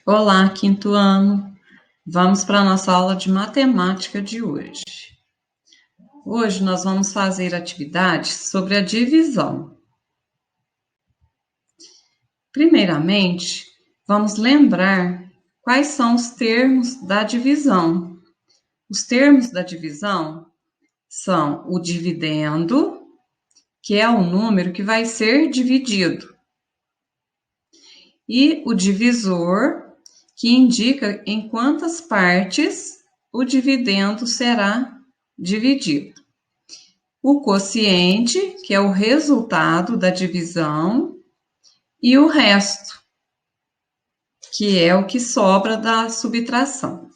Olá, quinto ano. Vamos para a nossa aula de matemática de hoje. Hoje nós vamos fazer atividades sobre a divisão. Primeiramente, vamos lembrar quais são os termos da divisão. Os termos da divisão são o dividendo, que é o número que vai ser dividido, e o divisor, que indica em quantas partes o dividendo será dividido. O quociente, que é o resultado da divisão, e o resto, que é o que sobra da subtração.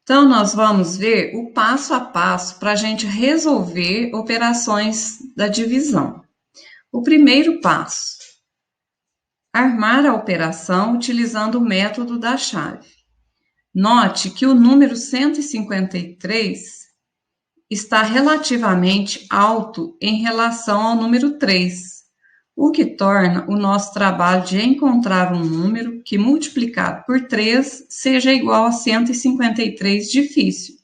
Então, nós vamos ver o passo a passo para a gente resolver operações da divisão. O primeiro passo: armar a operação utilizando o método da chave. Note que o número 153 está relativamente alto em relação ao número 3, o que torna o nosso trabalho de encontrar um número que, multiplicado por 3, seja igual a 153 difícil.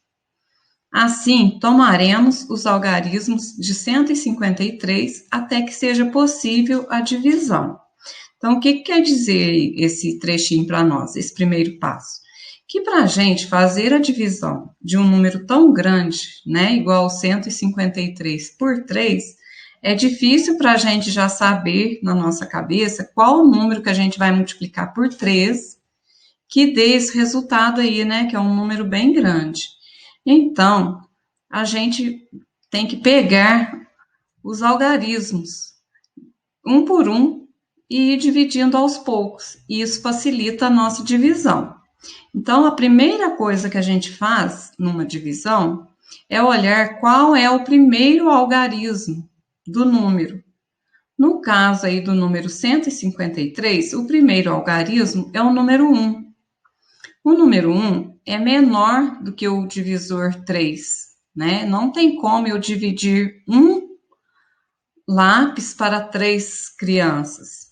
Assim, tomaremos os algarismos de 153 até que seja possível a divisão. Então, o que quer dizer esse trechinho para nós, esse primeiro passo? Que para a gente fazer a divisão de um número tão grande, né, igual 153 por 3, é difícil para a gente já saber na nossa cabeça qual o número que a gente vai multiplicar por 3 que dê esse resultado aí, né, que é um número bem grande. Então, a gente tem que pegar os algarismos, um por um, e ir dividindo aos poucos. E isso facilita a nossa divisão. Então, a primeira coisa que a gente faz numa divisão é olhar qual é o primeiro algarismo do número. No caso aí do número 153, o primeiro algarismo é o número 1. O número 1 é menor do que o divisor 3, né? Não tem como eu dividir um lápis para 3 crianças,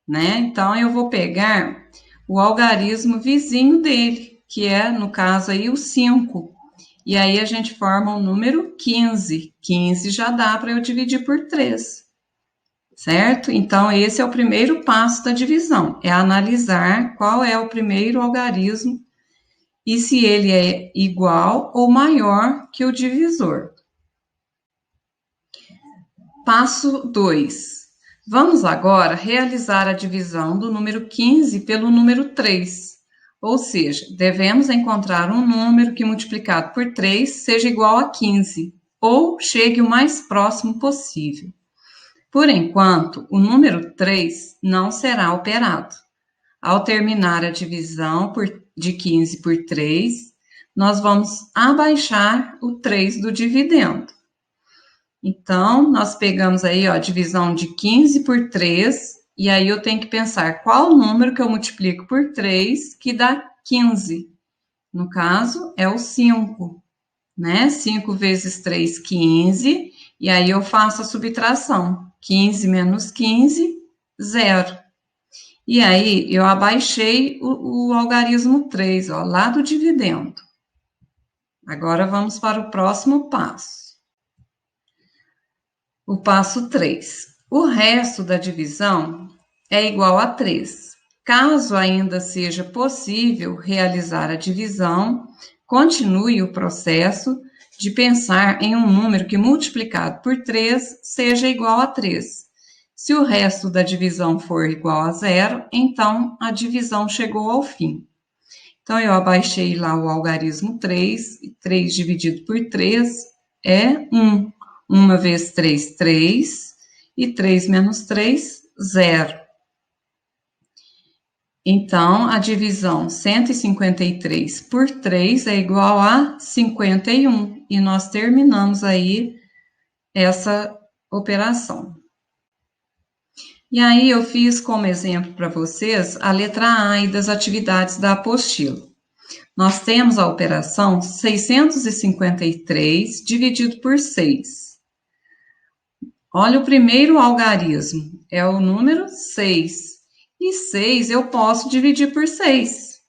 né? Então, eu vou pegar o algarismo vizinho dele, que é, no caso aí, o 5. E aí a gente forma o número 15. 15 já dá para eu dividir por 3, certo? Então, esse é o primeiro passo da divisão, é analisar qual é o primeiro algarismo e se ele é igual ou maior que o divisor. Passo 2. Vamos agora realizar a divisão do número 15 pelo número 3. Ou seja, devemos encontrar um número que multiplicado por 3 seja igual a 15, ou chegue o mais próximo possível. Por enquanto, o número 3 não será operado. Ao terminar a divisão de 15 por 3, nós vamos abaixar o 3 do dividendo. Então, nós pegamos aí, ó, a divisão de 15 por 3, e aí eu tenho que pensar qual número que eu multiplico por 3 que dá 15. No caso, é o 5, né? 5 vezes 3, 15, e aí eu faço a subtração. 15 menos 15, 0. E aí, eu abaixei o algarismo 3, ó, lá do dividendo. Agora, vamos para o próximo passo. O passo 3. O resto da divisão é igual a 3. Caso ainda seja possível realizar a divisão, continue o processo de pensar em um número que, multiplicado por 3, seja igual a 3. Se o resto da divisão for igual a 0, então a divisão chegou ao fim. Então, eu abaixei lá o algarismo 3, 3 dividido por 3 é 1. 1 vezes 3, 3, e 3 menos 3, 0. Então, a divisão 153 por 3 é igual a 51, e nós terminamos aí essa operação. E aí, eu fiz como exemplo para vocês a letra A e das atividades da apostila. Nós temos a operação 653 dividido por 6. Olha o primeiro algarismo, é o número 6. E 6 eu posso dividir por 6,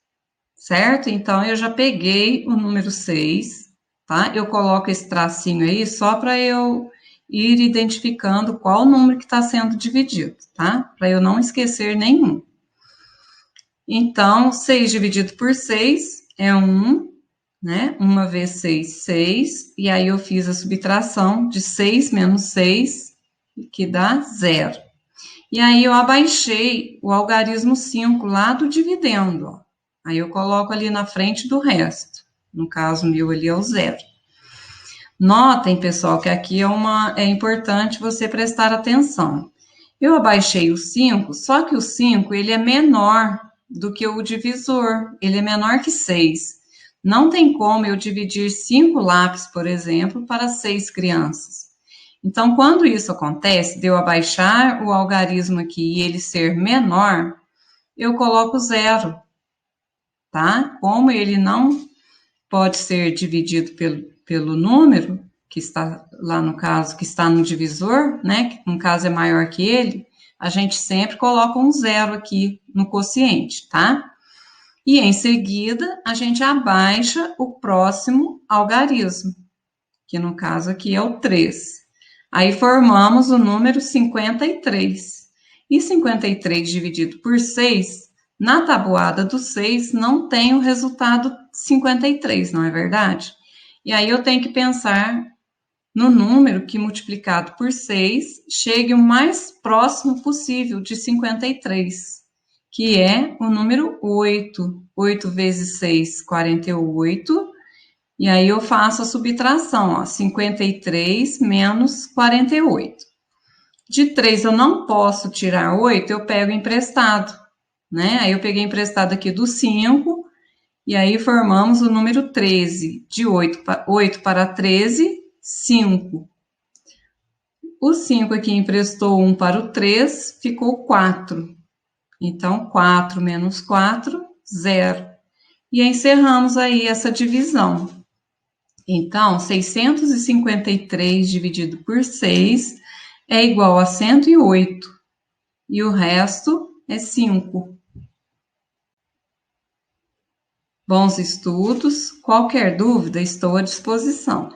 certo? Então, eu já peguei o número 6, tá? Eu coloco esse tracinho aí só para eu ir identificando qual número que está sendo dividido, tá? Para eu não esquecer nenhum. Então, 6 dividido por 6 é 1, né? 1 vezes 6, 6. E aí eu fiz a subtração de 6 menos 6, que dá 0. E aí eu abaixei o algarismo 5 lá do dividendo, ó. Aí eu coloco ali na frente do resto. No caso, o meu ali é o 0. Notem, pessoal, que aqui é importante você prestar atenção. Eu abaixei o 5, só que o 5 ele é menor do que o divisor, ele é menor que 6. Não tem como eu dividir 5 lápis, por exemplo, para 6 crianças. Então, quando isso acontece, de eu abaixar o algarismo aqui e ele ser menor, eu coloco 0, tá? Como ele não pode ser dividido pelo número, que está lá no caso, que está no divisor, né? Que no caso é maior que ele, a gente sempre coloca um 0 aqui no quociente, tá? E em seguida, a gente abaixa o próximo algarismo, que no caso aqui é o 3. Aí formamos o número 53. E 53 dividido por 6, na tabuada do 6, não tem o resultado 53, não é verdade? E aí eu tenho que pensar no número que, multiplicado por 6, chegue o mais próximo possível de 53, que é o número 8. 8 vezes 6, 48. E aí eu faço a subtração, ó, 53 menos 48. De 3 eu não posso tirar 8, eu pego emprestado, né? Aí eu peguei emprestado aqui do 5, e aí formamos o número 13. De 8 para 13, 5. O 5 aqui emprestou 1 para o 3, ficou 4. Então, 4 menos 4, 0. E encerramos aí essa divisão. Então, 653 dividido por 6 é igual a 108. E o resto é 5. Bons estudos. Qualquer dúvida, estou à disposição.